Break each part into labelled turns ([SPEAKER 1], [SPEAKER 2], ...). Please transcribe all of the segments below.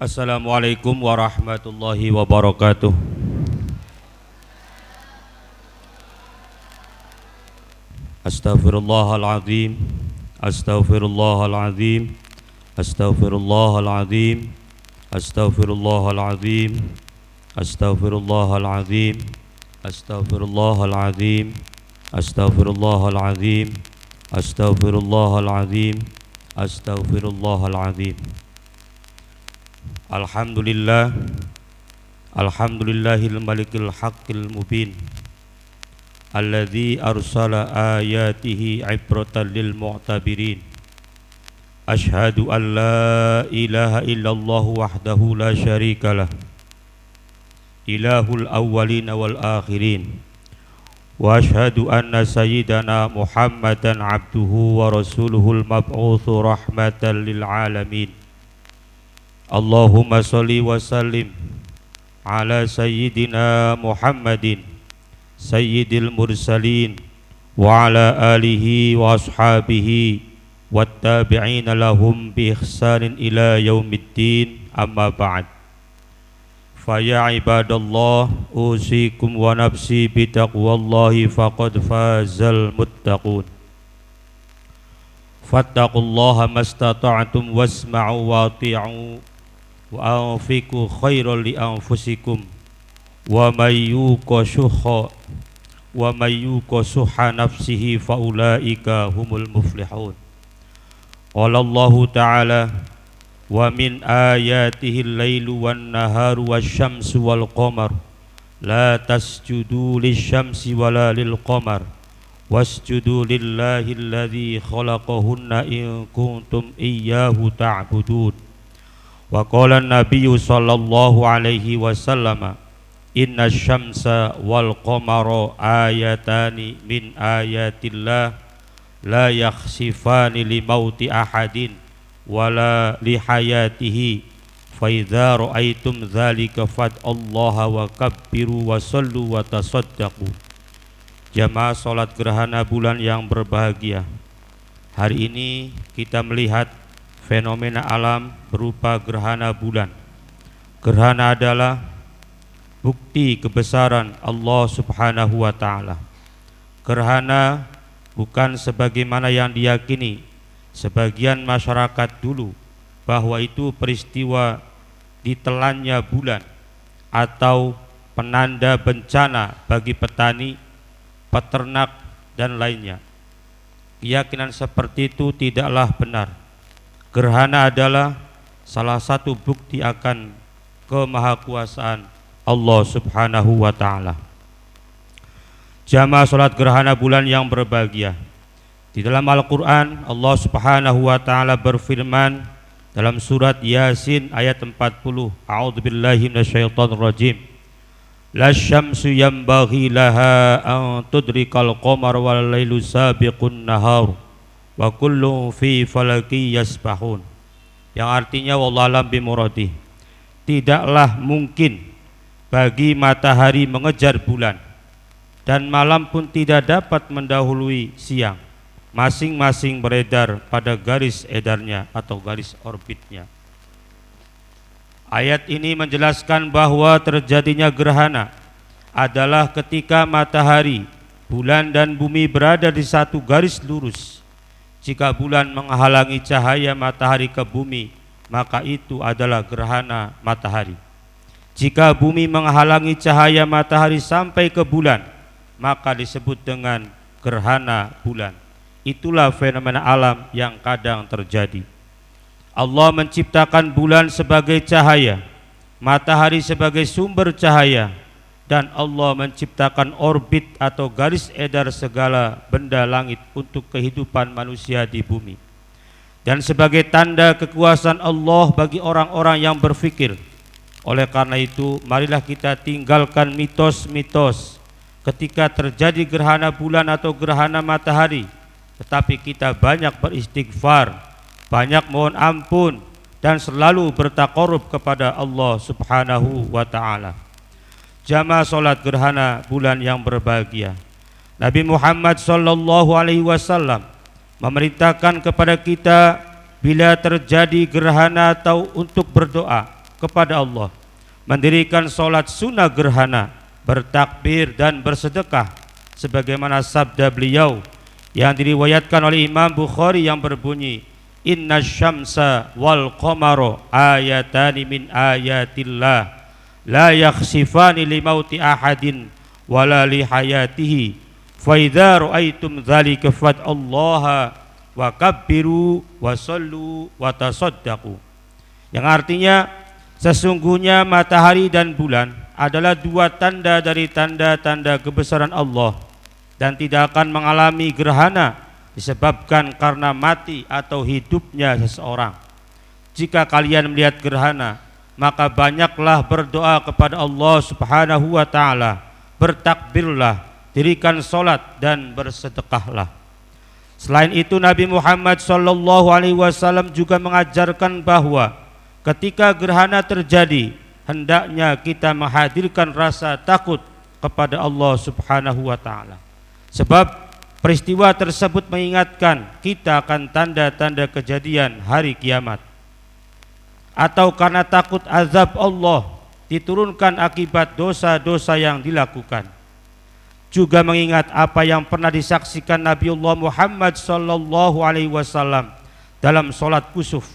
[SPEAKER 1] Assalamualaikum warahmatullahi wabarakatuh. Astaghfirullahaladzim, astaghfirullahaladzim, astaghfirullahaladzim, astaghfirullahaladzim, astaghfirullahaladzim, astaghfirullahaladzim, astaghfirullahaladzim, astaghfirullahaladzim, astaghfirullahaladzim. Alhamdulillah, alhamdulillahil malikil haqqil mubin, alladzi arsala ayatihi ibratan lil mu'tabirin. Ashhadu an la ilaha illallah wahdahu la syarikalah, ilahul awwalin wal akhirin. Wa ashhadu anna sayyidana Muhammadan abduhu wa rasuluhul mab'utsu rahmatan lil alamin. Allahumma salli wa sallim ala sayyidina Muhammadin sayyidil mursalin wa ala alihi wa ashabihi wattabi'ina lahum bi ihsanin ila yaumiddin, amma ba'd. Fa ya ibadallah, usikum wa nafsi bi taqwallahi faqad fazal muttaqun. Fattaqullaha mastata'tum wasma'u wa ati'u wa anfiqu khairan li anfusikum wa may yuqa shuhha nafsihi fa ulaika humul muflihun. Qala Allahu ta'ala, wa min ayatihi al-lailu wan naharu wasyamsu wal qamar la tasjudu lisyamsi wala lil qamar wasjudu lillahi alladzi khalaqahunna in kuntum iyyahu ta'budun. Wa qala an-nabiyyu sallallahu alaihi wasallam, inna syamsa wal qamara ayatani min ayatillah la yakhsifani li mauti ahadin wala li hayatihi fa idza ra'aitum dzalika fad'allaha wa kabbiru wa sallu wa tasaddaqu. Jamaah salat gerhana bulan yang berbahagia, hari ini kita melihat fenomena alam berupa gerhana bulan. Gerhana adalah bukti kebesaran Allah Subhanahu wa ta'ala. Gerhana bukan sebagaimana yang diyakini sebagian masyarakat dulu, bahwa itu peristiwa ditelannya bulan atau penanda bencana bagi petani, peternak dan lainnya. Keyakinan seperti itu tidaklah benar. Gerhana adalah salah satu bukti akan kemahakuasaan Allah Subhanahu wa ta'ala. Jamaah salat gerhana bulan yang berbahagia, di dalam Al-Quran Allah Subhanahu wa ta'ala berfirman dalam surat Yasin ayat 40, a'udzubillahi minasyaitonir rajim, la syamsu yanbaghi laha an tudrikal qamar wal lailu sabiqun nahar wa kullu fi falaki yasbahun. Yang artinya wallahualam bimuradi, tidaklah mungkin bagi matahari mengejar bulan dan malam pun tidak dapat mendahului siang, masing-masing beredar pada garis edarnya atau garis orbitnya. Ayat ini menjelaskan bahwa terjadinya gerhana adalah ketika matahari, bulan dan bumi berada di satu garis lurus. Jika bulan menghalangi cahaya matahari ke bumi, maka itu adalah gerhana matahari. Jika bumi menghalangi cahaya matahari sampai ke bulan, maka disebut dengan gerhana bulan. Itulah fenomena alam yang kadang terjadi. Allah menciptakan bulan sebagai cahaya, matahari sebagai sumber cahaya, dan Allah menciptakan orbit atau garis edar segala benda langit untuk kehidupan manusia di bumi. Dan sebagai tanda kekuasaan Allah bagi orang-orang yang berfikir. Oleh karena itu, marilah kita tinggalkan mitos-mitos ketika terjadi gerhana bulan atau gerhana matahari, tetapi kita banyak beristighfar, banyak mohon ampun, dan selalu bertaqarrub kepada Allah Subhanahu wa ta'ala. Jamaah salat gerhana bulan yang berbahagia, Nabi Muhammad sallallahu alaihi wasallam memerintahkan kepada kita bila terjadi gerhana atau untuk berdoa, kepada Allah, mendirikan sholat sunnah gerhana, bertakbir dan bersedekah, sebagaimana sabda beliau yang diriwayatkan oleh Imam Bukhari yang berbunyi, Inna syamsa wal qamara ayatani min ayatillah la yakhsifani li mauti ahadin wala li hayatihi fa idza ra'aitum dzalika fad'allaha wa kabbiru wa sallu wa tasaddaqu, yang artinya sesungguhnya matahari dan bulan adalah dua tanda dari tanda-tanda kebesaran Allah dan tidak akan mengalami gerhana disebabkan karena mati atau hidupnya seseorang. Jika kalian melihat gerhana, maka banyaklah berdoa kepada Allah Subhanahu wa taala, bertakbirlah, dirikan salat dan bersedekahlah. Selain itu Nabi Muhammad sallallahu alaihi wasallam juga mengajarkan bahwa ketika gerhana terjadi, hendaknya kita menghadirkan rasa takut kepada Allah Subhanahu wa taala. Sebab peristiwa tersebut mengingatkan kita akan tanda-tanda kejadian hari kiamat, atau karena takut azab Allah diturunkan akibat dosa-dosa yang dilakukan. Juga mengingat apa yang pernah disaksikan Nabiullah Muhammad sallallahu alaihi wasallam dalam salat kusuf.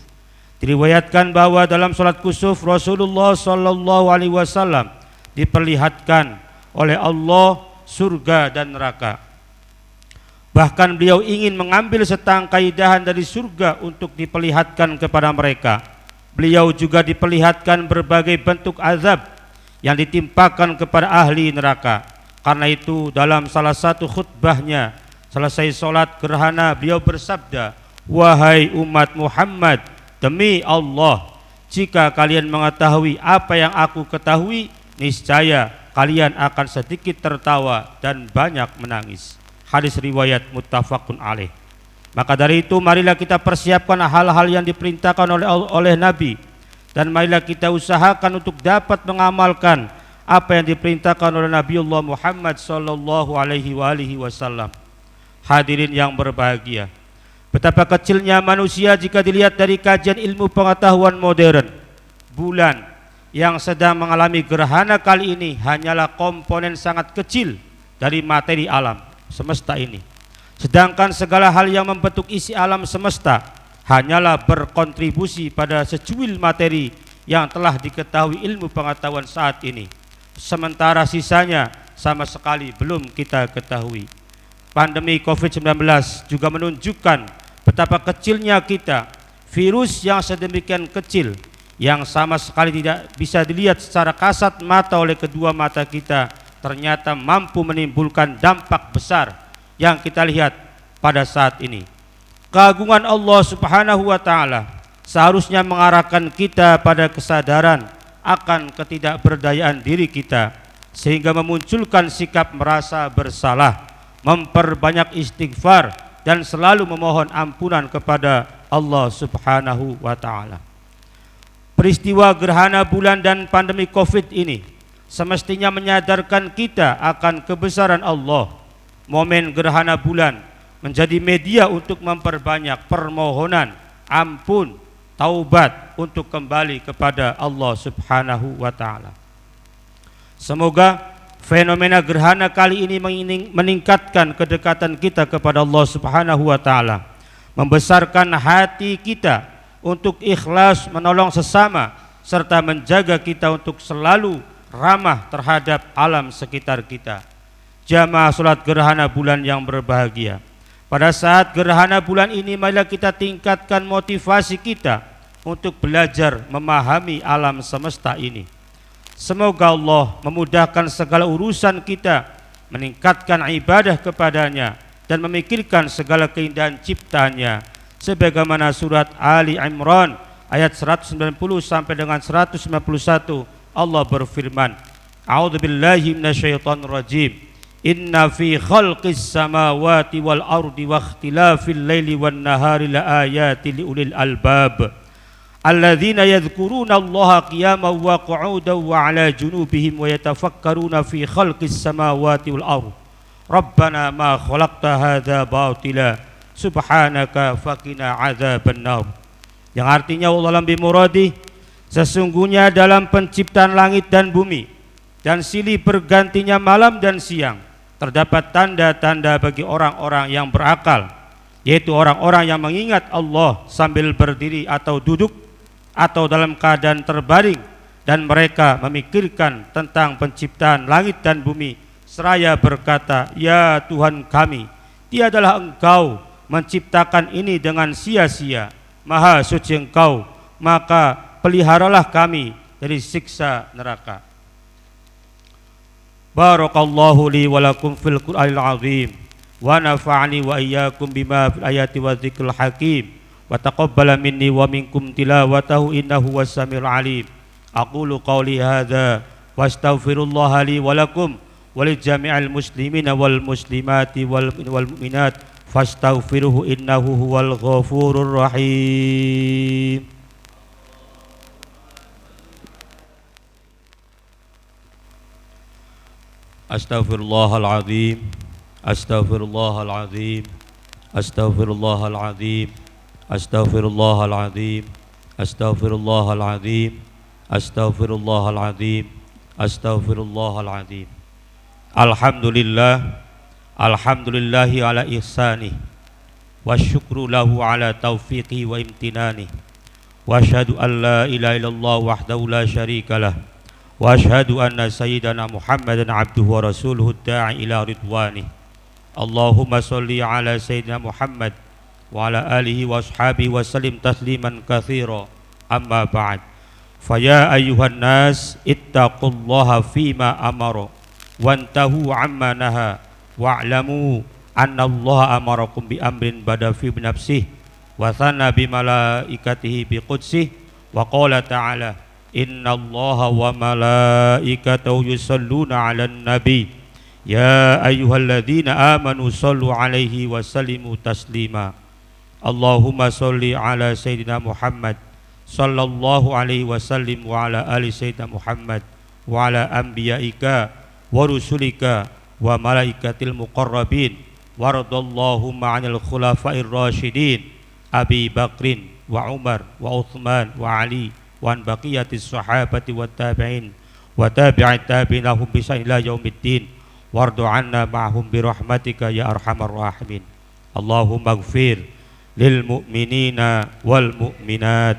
[SPEAKER 1] Diriwayatkan bahwa dalam salat kusuf Rasulullah sallallahu alaihi wasallam diperlihatkan oleh Allah surga dan neraka. Bahkan beliau ingin mengambil setangkai dahan dari surga untuk diperlihatkan kepada mereka. Beliau juga diperlihatkan berbagai bentuk azab yang ditimpakan kepada ahli neraka. Karena itu dalam salah satu khutbahnya selesai sholat gerhana, beliau bersabda, wahai umat Muhammad, demi Allah, jika kalian mengetahui apa yang aku ketahui, niscaya kalian akan sedikit tertawa dan banyak menangis. Hadis riwayat muttafaqun alaih. Maka dari itu marilah kita persiapkan hal-hal yang diperintahkan oleh Nabi, dan marilah kita usahakan untuk dapat mengamalkan apa yang diperintahkan oleh Nabiullah Muhammad sallallahu alaihi wasallam. Hadirin yang berbahagia, betapa kecilnya manusia jika dilihat dari kajian ilmu pengetahuan modern. Bulan yang sedang mengalami gerhana kali ini hanyalah komponen sangat kecil dari materi alam semesta ini. Sedangkan segala hal yang membentuk isi alam semesta hanyalah berkontribusi pada secuil materi yang telah diketahui ilmu pengetahuan saat ini. Sementara sisanya sama sekali belum kita ketahui. Pandemi COVID-19 juga menunjukkan betapa kecilnya kita. Virus yang sedemikian kecil yang sama sekali tidak bisa dilihat secara kasat mata oleh kedua mata kita, ternyata mampu menimbulkan dampak besar yang kita lihat pada saat ini. Keagungan Allah Subhanahu wa taala seharusnya mengarahkan kita pada kesadaran akan ketidakberdayaan diri kita, sehingga memunculkan sikap merasa bersalah, memperbanyak istighfar dan selalu memohon ampunan kepada Allah Subhanahu wa taala. Peristiwa gerhana bulan dan pandemi Covid ini semestinya menyadarkan kita akan kebesaran Allah. Momen gerhana bulan menjadi media untuk memperbanyak permohonan ampun, taubat untuk kembali kepada Allah Subhanahu wa taala. Semoga fenomena gerhana kali ini meningkatkan kedekatan kita kepada Allah Subhanahu wa taala, membesarkan hati kita untuk ikhlas menolong sesama, serta menjaga kita untuk selalu ramah terhadap alam sekitar kita. Jamaah salat gerhana bulan yang berbahagia, pada saat gerhana bulan ini marilah kita tingkatkan motivasi kita untuk belajar memahami alam semesta ini. Semoga Allah memudahkan segala urusan kita, meningkatkan ibadah kepadanya dan memikirkan segala keindahan ciptaannya, sebagaimana surat Ali Imran ayat 190 sampai dengan 191 Allah berfirman, A'udzubillahi minasyaitonir rajim. Inna fi khalqis samawati wal ardi wa ikhtilafil laili wan nahari laayatin liulil albab alladzina yadhkuruna Allaha qiyaman wa qu'udan wa 'ala junubihim wa yatafakkaruna fi khalqis samawati wal ardi Rabbana ma khalaqta hadza batila subhanaka faqina adzabannar. Yang artinya wallahu a'lam bimuradi, Sesungguhnya dalam penciptaan langit dan bumi dan silih bergantinya malam dan siang terdapat tanda-tanda bagi orang-orang yang berakal, yaitu orang-orang yang mengingat Allah sambil berdiri atau duduk atau dalam keadaan terbaring, dan mereka memikirkan tentang penciptaan langit dan bumi seraya berkata, ya Tuhan kami, tiadalah Engkau menciptakan ini dengan sia-sia, maha suci Engkau, maka peliharalah kami dari siksa neraka. Barakallahu li wa lakum fil Qur'anil azim wa nafa'ani wa iyyakum bima fil ayati wa dzikril hakim wa taqabbala minni wa minkum tilawatahu innahu was-sami'ul alim. Aqulu qawli hadza wa astaghfirullaha li wa lakum wa li jami'il muslimina wal muslimati wal mu'minat fastaghfiruhu innahu huwal ghafurur rahim. Astaghfirullahaladzim, astaghfirullahaladzim, astaghfirullahaladzim, astaghfirullahaladzim, astaghfirullahaladzim, astaghfirullahaladzim, astaghfirullahaladzim. Alhamdulillah, alhamdulillahi ala ihsanih, wa syukru lahu ala taufiqi wa imtinani, wa asyhadu an la ilaha illallah wahdahu la syarikalah, wa asyhadu anna sayyidana Muhammadan abduhu wa rasuluhu da'i ila ridwanih. Allahumma salli ala sayyidina Muhammad wa ala alihi wa ashabihi wa sallim tasliman katsira. Amma ba'd. Faya ayyuhan nas ittaqullaha fima amara wantahu amma naha wa'lamu anna Allah amarakum bi amrin bada fi nafsihi wa thana bi malaikatihi bi qudsih wa qala ta'ala inna allaha wa malaikatahu yusalluna ala nabi ya ayyuhalladzina amanu sallu alaihi wa sallimu taslima. Allahumma salli ala sayyidina Muhammad sallallahu alaihi wasallim wa ala ali sayyidina Muhammad wa ala anbiyaika wa rusulika wa malaikatil muqarrabin waradallahumma anil khulafa'ir rasyidin Abi Bakrin wa Umar wa Uthman wa Ali wa an baqiyatis sahabati wat tabi'in wa tabi'at tabi'in lahum bi ila yaumiddin wardu anna ma'hum bi rahmatika ya arhamar rahimin. Allahumma ighfir lil mu'minina wal mu'minat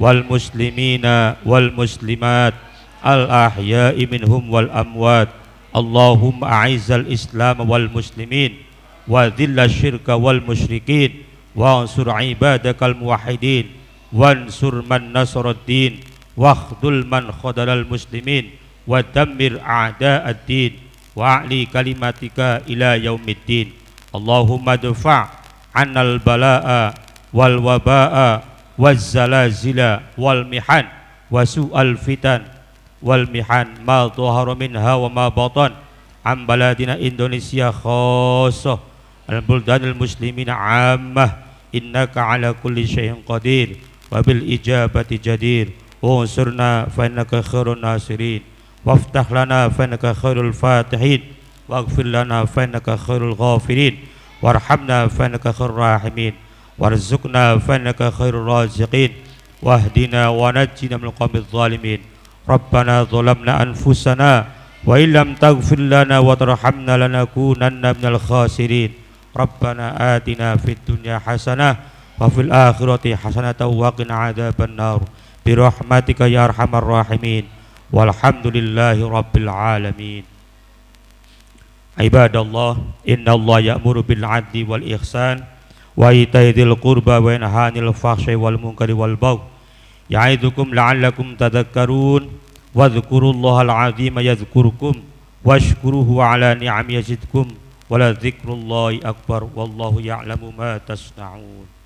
[SPEAKER 1] wal muslimina wal muslimat al ahya'i minhum wal amwat. Allahumma a'izzal islam wal muslimin wa dhilla syirka wal musyrikin wa ansur ibadakal muwahhidin wansur man nasaraddin wakhdul man khadalal muslimin wa dammir a'da'ad-din wa a'li kalimatika ila yaumiddin. Allahumma dfa' annal bala'a wal waba'a waz zalazila wal mihan wa su'al fitan wal mihan ma dhahara minha wa ma batan an baladina Indonesia khassah al buldanil muslimina 'ammah innaka ala kulli syai'in qadir wabil ijabati jadir unsurna fa innaka khairun nasirin waftah lana fa innaka khairul fatihin waghfir lana fa innaka khairul ghafirin warhamna fa innaka khairur rahimin warzuqna fa innaka khairur raziqin wahdina wa najjina minal qawmiz zalimin. Rabbana zalamna anfusana wa illam taghfir lana wa tarhamna lanakunanna minal khasirin. Rabbana atina fid dunya hasanah wa fil akhirati hasanatan wa qina adzaban nar bi rahmatika ya arhamar rahimin walhamdulillahi rabbil alamin. Ibadallah, innallaha ya'muru bil 'adli wal ihsan wa ita'i dzil qurba wa yanha 'anil fahsya'i wal munkari wal baghi ya'idukum la'allakum tadhakkarun wadhkurullahal 'azima yadhkurkum washkuruhu 'ala ni'amihi yazidkum wa la dzikrullahi akbar wallahu ya'lamu ma tasna'un.